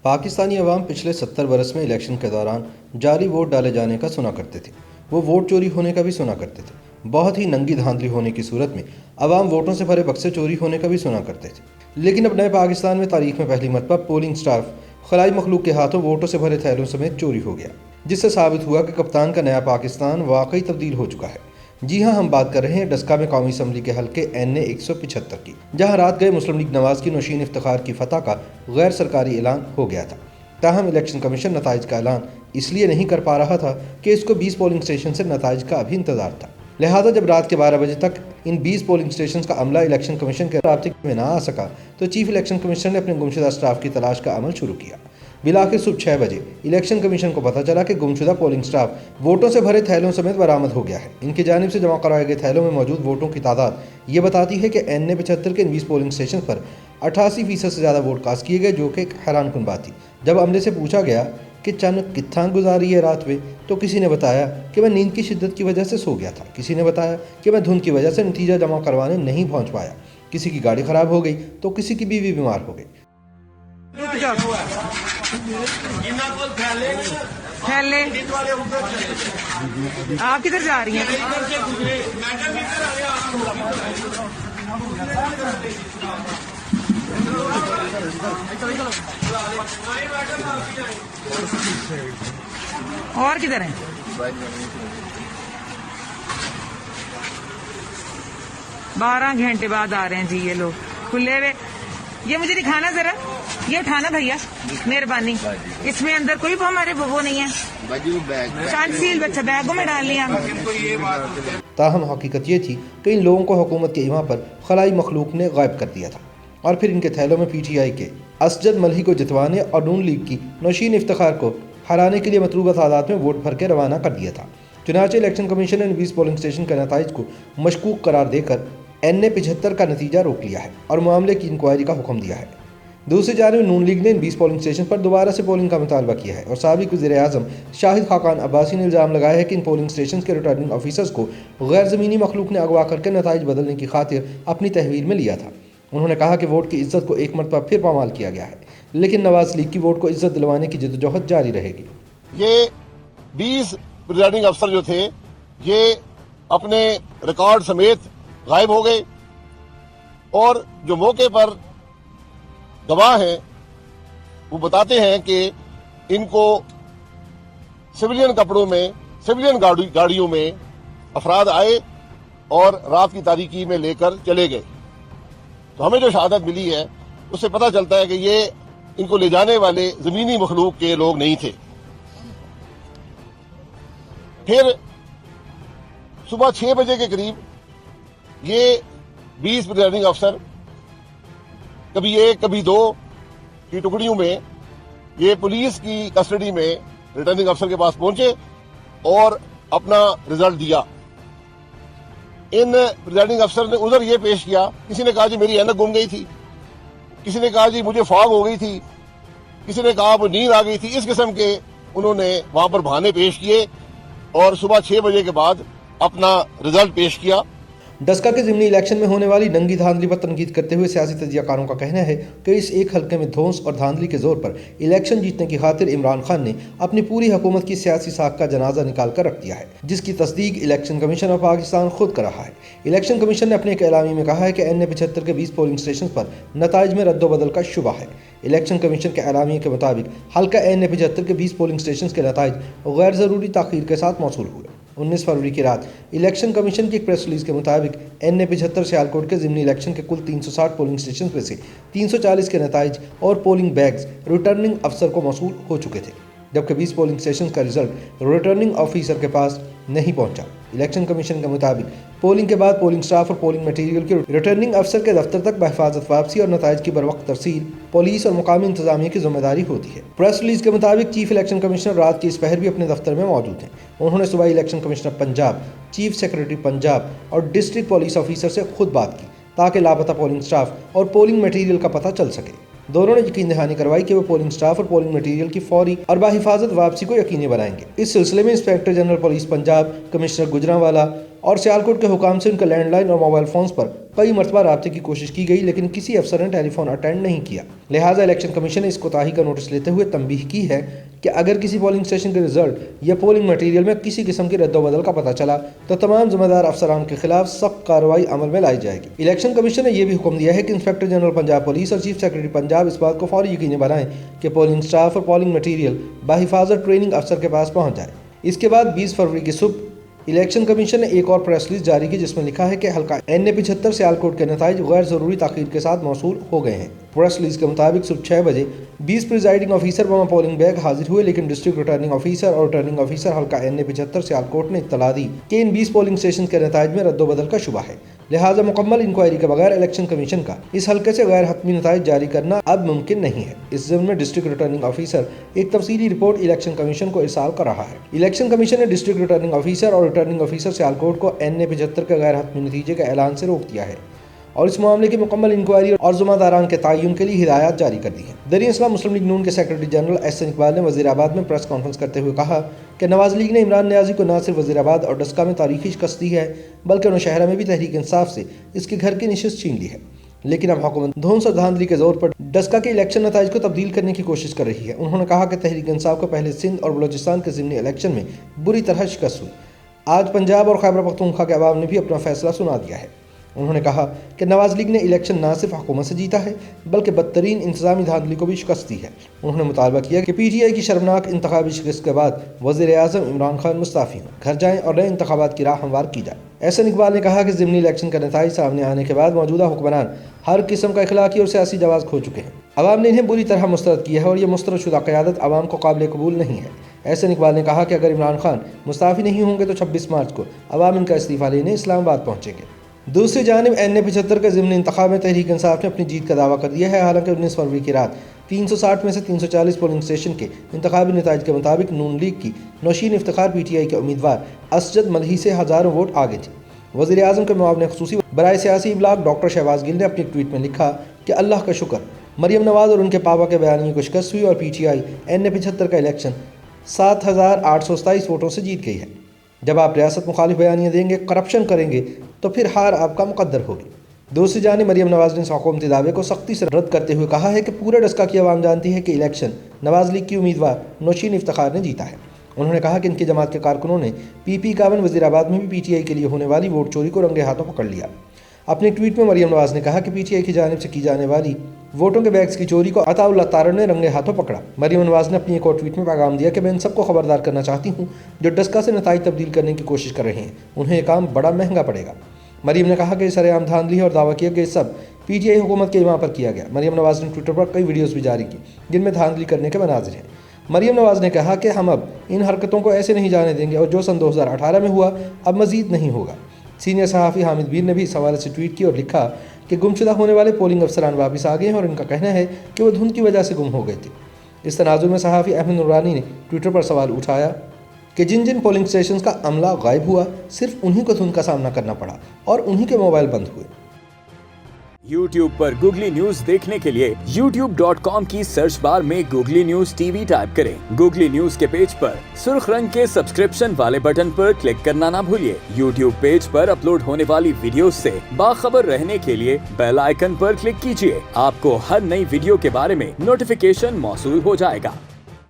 پاکستانی عوام پچھلے 70 برس میں الیکشن کے دوران جعلی ووٹ ڈالے جانے کا سنا کرتے تھے، وہ ووٹ چوری ہونے کا بھی سنا کرتے تھے۔ بہت ہی ننگی دھاندلی ہونے کی صورت میں عوام ووٹوں سے بھرے بکسے چوری ہونے کا بھی سنا کرتے تھے۔ لیکن اب نئے پاکستان میں تاریخ میں پہلی مرتبہ پولنگ سٹاف خلائی مخلوق کے ہاتھوں ووٹوں سے بھرے تھیلوں سمیت چوری ہو گیا، جس سے ثابت ہوا کہ کپتان کا نیا پاکستان واقعی تبدیل ہو چکا ہے۔ جی ہاں، ہم بات کر رہے ہیں ڈسکا میں قومی اسمبلی کے حلقے این اے 175 کی، جہاں رات گئے مسلم لیگ نواز کی نوشین افتخار کی فتح کا غیر سرکاری اعلان ہو گیا تھا۔ تاہم الیکشن کمیشن نتائج کا اعلان اس لیے نہیں کر پا رہا تھا کہ اس کو 20 پولنگ سٹیشن سے نتائج کا ابھی انتظار تھا۔ لہٰذا جب رات کے 12 بجے تک ان 20 پولنگ سٹیشنز کا عملہ الیکشن کمیشن کے رابطے میں نہ آ سکا تو چیف الیکشن کمیشنر نے اپنے گمشدہ سٹاف کی تلاش کا عمل شروع کیا۔ بالآخر صبح 6 بجے الیکشن کمیشن کو پتہ چلا کہ گمشدہ پولنگ سٹاف ووٹوں سے بھرے تھیلوں سمیت برآمد ہو گیا ہے۔ ان کی جانب سے جمع کروائے گئے تھیلوں میں موجود ووٹوں کی تعداد یہ بتاتی ہے کہ این اے 75 کے ان 20 پولنگ سٹیشن پر 88% سے زیادہ ووٹ کاسٹ کیے گئے، جو کہ ایک حیران کن بات تھی۔ جب عملے سے پوچھا گیا کہ چند کتھاں گزاری ہے رات میں، تو کسی نے بتایا کہ میں نیند کی شدت کی وجہ سے سو گیا تھا، کسی نے بتایا کہ میں دھند کی وجہ سے نتیجہ جمع کروانے نہیں پہنچ پایا، کسی کی گاڑی خراب ہو گئی تو کسی کی بیوی بیمار ہو گئی۔ آپ کدھر جا رہی ہیں؟ اور کدھر ہیں؟ بارہ گھنٹے بعد آ رہے ہیں جی یہ لوگ کھلے ہوئے۔ یہ مجھے دکھانا ذرا، یہ اٹھانا بھیا مہربانی، اس میں اندر کوئی ہمارے وہ نہیں ہے، چاند سیل بچہ بیگوں میں ڈال لیا۔ تاہم حقیقت یہ تھی کہ ان لوگوں کو حکومت کے ایما پر خلائی مخلوق نے غائب کر دیا تھا، اور پھر ان کے تھیلوں میں پی ٹی آئی کے اسجد ملہی کو جتوانے اور نون لیگ کی نوشین افتخار کو ہرانے کے لیے مطلوبہ تعداد میں ووٹ بھر کے روانہ کر دیا تھا۔ چنانچہ الیکشن کمیشن نے 20 پولنگ سٹیشن کے نتائج کو مشکوک قرار دے کر این اے 75 کا نتیجہ روک لیا ہے اور معاملے کی انکوائری کا حکم دیا ہے۔ دوسری جانب نون لیگ نے ان 20 پولنگ سٹیشن پر دوبارہ سے پولنگ کا مطالبہ کیا ہے، اور سابق وزیر اعظم شاہد خاقان عباسی نے الزام لگایا ہے کہ ان پولنگ سٹیشنز کے ریٹرننگ آفیسرز کو غیر زمینی مخلوق نے اغوا کر کے نتائج بدلنے کی خاطر اپنی تحویل میں لیا تھا۔ انہوں نے کہا کہ ووٹ کی عزت کو ایک مرتبہ پھر پامال کیا گیا ہے، لیکن نواز لیگ کی ووٹ کو عزت دلوانے کی جدوجہد جاری رہے گی۔ یہ 20 ریٹرننگ افسر جو تھے یہ اپنے ریکارڈ سمیت غائب ہو گئے، اور جو موقع پر گواہ ہیں وہ بتاتے ہیں کہ ان کو سویلین کپڑوں میں، سویلین گاڑیوں میں افراد آئے اور رات کی تاریکی میں لے کر چلے گئے۔ تو ہمیں جو شہادت ملی ہے اس سے پتہ چلتا ہے کہ یہ ان کو لے جانے والے زمینی مخلوق کے لوگ نہیں تھے۔ پھر صبح 6 بجے کے قریب یہ 20 ریٹرننگ افسر کبھی 1 کبھی 2 کی ٹکڑیوں میں یہ پولیس کی کسٹڈی میں ریٹرننگ افسر کے پاس پہنچے اور اپنا رزلٹ دیا۔ ان ریٹرننگ افسر نے عذر یہ پیش کیا، کسی نے کہا جی میری اینک گم گئی تھی، کسی نے کہا جی مجھے فاگ ہو گئی تھی، کسی نے کہا وہ نیند آ گئی تھی۔ اس قسم کے انہوں نے وہاں پر بہانے پیش کیے اور صبح 6 بجے کے بعد اپنا رزلٹ پیش کیا۔ ڈسکا کے ضمنی الیکشن میں ہونے والی ننگی دھاندلی پر تنقید کرتے ہوئے سیاسی تجزیہ کاروں کا کہنا ہے کہ اس ایک حلقے میں دھونس اور دھاندلی کے زور پر الیکشن جیتنے کی خاطر عمران خان نے اپنی پوری حکومت کی سیاسی ساکھ کا جنازہ نکال کر رکھ دیا ہے، جس کی تصدیق الیکشن کمیشن آف پاکستان خود کر رہا ہے۔ الیکشن کمیشن نے اپنے ایک اعلامیے میں کہا ہے کہ این اے 75 کے 20 پولنگ سٹیشن پر نتائج میں رد و بدل کا شبہ ہے۔ الیکشن کمیشن کے اعلامیے کے مطابق حلقہ این اے 75 کے 20 پولنگ سٹیشن کے نتائج غیر ضروری تاخیر کے ساتھ موصول ہوئے۔ 19 فروری کی رات الیکشن کمیشن کی ایک پریس ریلیز کے مطابق این اے 75 سیالکوٹ کے ضمنی الیکشن کے کل 360 پولنگ سٹیشن میں سے 340 کے نتائج اور پولنگ بیگز ریٹرننگ افسر کو موصول ہو چکے تھے، جبکہ 20 پولنگ سٹیشن کا رزلٹ ریٹرننگ آفیسر کے پاس نہیں پہنچا۔ الیکشن کمیشن کے مطابق پولنگ کے بعد پولنگ سٹاف اور پولنگ میٹیریل کی ریٹرننگ افسر کے دفتر تک بحفاظت واپسی اور نتائج کی بروقت ترسیل پولیس اور مقامی انتظامیہ کی ذمہ داری ہوتی ہے۔ پریس ریلیز کے مطابق چیف الیکشن کمشنر رات کی اس پہر بھی اپنے دفتر میں موجود ہیں۔ انہوں نے صوبائی election commissioner Punjab, chief secretary Punjab اور ڈسٹرکٹ پولیس آفیسر سے خود بات کی تاکہ لاپتہ پولنگ سٹاف اور پولنگ میٹیریل کا پتہ چل سکے۔ دونوں نے یقین دہانی کروائی کہ وہ پولنگ سٹاف اور پولنگ میٹیریل کی فوری اور باحفاظت واپسی کو یقینی بنائیں گے۔ اس سلسلے میں inspector general police Punjab, commissioner Gujranwala और सियालकोट के हुकाम से उनके लैंडलाइन और मोबाइल फोन्स पर कई मरतबा राब्ते की कोशिश की गई, लेकिन किसी अफसर ने टेलीफोन अटेंड नहीं किया। लिहाजा इलेक्शन कमीशन ने इस कोताही का नोटिस लेते हुए तंबीह की है कि अगर किसी पोलिंग स्टेशन के रिजल्ट या पोलिंग मटीरियल में किसी किस्म की रद्दोबदल का पता चला तो तमाम जिम्मेदार अफसरान के खिलाफ सख्त कार्रवाई अमल में लाई जाएगी। इलेक्शन कमीशन ने यह भी हुक्म दिया है कि इंस्पेक्टर जनरल पंजाब पुलिस और चीफ सेक्रेटरी पंजाब इस बात को फौरी यकीनी बनाएं कि पोलिंग स्टाफ और पोलिंग मटीरियल बाहिफाजत ट्रेनिंग अफसर के पास पहुंच जाए। इसके बाद 20 फरवरी की सुबह इलेक्शन कमीशन ने एक और प्रेस रिलीज जारी की जिसमें लिखा है कि हल्का NA-75 सियालकोट के नताइज गैर जरूरी ताखीर के साथ मौसूल हो गए हैं। प्रेस रिलीज के मुताबिक सुबह 6 बजे 20 प्रिजाइडिंग ऑफिसर व पोलिंग बैग हाजिर हुए, लेकिन डिस्ट्रिक्ट रिटर्निंग ऑफिसर और रिटर्निंग ऑफिसर हल्का NA-75 सियालकोट ने इत्तला दी कि इन 20 पोलिंग स्टेशन के नताइज में रद्दोबदल का शुबा है। लिहाजा मुकम्मल इंक्वायरी के बगैर इलेक्शन कमीशन का इस हल्के से गैर हतमी नताइज जारी करना अब मुमकिन नहीं है। इस ज़िम्न में डिस्ट्रिक्ट रिटर्निंग ऑफिसर एक तफसीली रिपोर्ट इलेक्शन कमीशन को इरसाल कर रहा है। इलेक्शन कमीशन ने डिस्ट्रिक्ट रिटर्निंग ऑफिसर और रिटर्निंग ऑफिसर सियालकोट को NA-75 के गैर हतमी नतीजे के ऐलान से रोक दिया है और इस मामले की मुकम्मल इंक्वायरी और ज़िम्मेदारान के तयन के लिए हिदायत जारी कर दी है। दरीन इस्लाम मुस्लिम लीग नून के सेक्रेटरी जनरल एहसन इकबाल ने वज़ीराबाद में प्रेस कॉन्फ्रेंस करते हुए कहा कि नवाज लीग ने इमरान नियाज़ी को न सिर्फ वज़ीराबाद और डस्का में तारीखी शिकस्त दी है बल्कि नौशहरा में भी तहरीक इंसाफ से इसके घर की नशिस्त छीन ली है। लेकिन अब हुकूमत धौंस और धांधली के जोर पर डस्का के इलेक्शन नताइज को तब्दील करने की कोशिश कर रही है। उन्होंने कहा कि तहरीक इंसाफ को पहले सिंध और बलोचिस्तान के ज़िमनी इलेक्शन में बुरी तरह शिकस्त हुई। आज पंजाब और खैबर पख्तूनख्वा के अवाम ने भी अपना फैसला सुना दिया है। उन्होंने कहा कि नवाज लीग ने इलेक्शन न सिर्फ हुकूमत से जीता है बल्कि बदतरीन इंतजामी धांधली को भी शिकस्त दी है। उन्होंने मुतालबा किया कि PTI की शर्मनाक इंतखाबी शिकस्त के बाद वज़ीर आज़म इमरान खान मुस्ताफ़ी हों, घर जाएँ और नए इंतखाबात की राह हमवार की जाए। एहसन इकबाल ने कहा कि ज़िमनी इलेक्शन का नताइज सामने आने के बाद मौजूदा हुक्मरान हर किस्म का इखलाकी और सियासी जवाज़ खो चुके हैं। अवाम ने इन्हें बुरी तरह मुस्तरद किया है और ये मुस्तरदशुदा क़यादत अवाम को काबिल कबूल नहीं है। एहसन इकबाल ने कहा कि अगर इमरान खान मुस्ताफ़ी नहीं होंगे तो 26 मार्च को अवाम इनका इस्तीफ़ा लेने इस्लामाबाद पहुँचेंगे। दूसरी जानिब NA-75 के ज़िमनी इंतखाब में तहरीक इंसाफ ने अपनी जीत का दावा कर दिया है। हालांकि 19 फरवरी की रात 360 में से 340 पोलिंग स्टेशन के इंतखाबी नताइज के मुताबिक नून लीग की नौशीन इफ्तिखार PTI के उम्मीदवार असजद मलही से हज़ारों वोट आगे थी। वज़ीर आज़म के मुआविन ख़ुसूसी बराए सियासी इब्लाग डॉक्टर शहबाज गिल ने अपनी एक ट्वीट में लिखा कि अल्लाह का शुक्र, मरियम नवाज़ और उनके पापा के बयानिए को शिकस्त हुई और PTI NA-75 का इलेक्शन 7,827 वोटों से जीत गई है। जब आप रियासत मुखालिफ बयानियाँ देंगे, करप्शन करेंगे तो फिर हार आपका मुकद्दर होगी। दूसरी जानिब मरियम नवाज़ ने इस हुकूमती दावे को सख्ती से रद्द करते हुए कहा है कि पूरे डस्का की आवाम जानती है कि इलेक्शन नवाज लीग की उम्मीदवार नौशीन इफ्तिखार ने जीता है। उन्होंने कहा कि इनकी जमात के कारकुनों ने PP-51 वज़ीराबाद में भी PTI के लिए होने वाली वोट चोरी को रंगे हाथों पकड़ लिया। अपने ट्वीट में मरियम नवाज़ ने कहा कि PTI की जानिब से की जाने वाली वोटों के बैग्स की चोरी को अताउल्लाह तारड़ ने रंगे हाथों पकड़ा। मरियम नवाज़ ने अपनी एक और ट्वीट में पैगाम दिया कि मैं इन सबको खबरदार करना चाहती हूँ जो डस्का से नताइज तब्दील करने की कोशिश कर रहे हैं, उन्हें यह काम बड़ा महंगा पड़ेगा। मरियम ने कहा कि सरेआम धांधली और दावा किया कि ये सब PTI हुकूमत के इमाम पर किया गया। मरियम नवाज़ ने ट्विटर पर कई वीडियोज़ भी जारी की जिनमें धांधली करने के मनाजिर हैं। मरियम नवाज़ ने कहा कि हम अब इन हरकतों को ऐसे नहीं जाने देंगे और जो सन 2018 में हुआ अब मज़ीद नहीं होगा। सीनियर सहाफ़ी हामिद बीर ने भी इस हवाले से ट्वीट की और लिखा कि गुमशुदा होने वाले पोलिंग अफसरान वापस आ गए हैं और इनका कहना है कि वो धुंध की वजह से गुम हो गए थे। इस तनाजुर में सहाफ़ी अहमद नूरानी ने ट्विटर पर सवाल उठाया कि जिन जिन पोलिंग स्टेशन का अमला गायब हुआ सिर्फ उन्हीं को धुंध का सामना करना पड़ा और उन्हीं के मोबाइल बंद हुए। YouTube पर गूगली न्यूज देखने के लिए youtube.com की सर्च बार में गूगली न्यूज TV टाइप करें। गूगली न्यूज के पेज पर सुर्ख रंग के सब्सक्रिप्शन वाले बटन पर क्लिक करना ना भूलिए। YouTube पेज पर अपलोड होने वाली वीडियोस से बाखबर रहने के लिए बेल आइकन पर क्लिक कीजिए। आपको हर नई वीडियो के बारे में नोटिफिकेशन मौसूल हो जाएगा।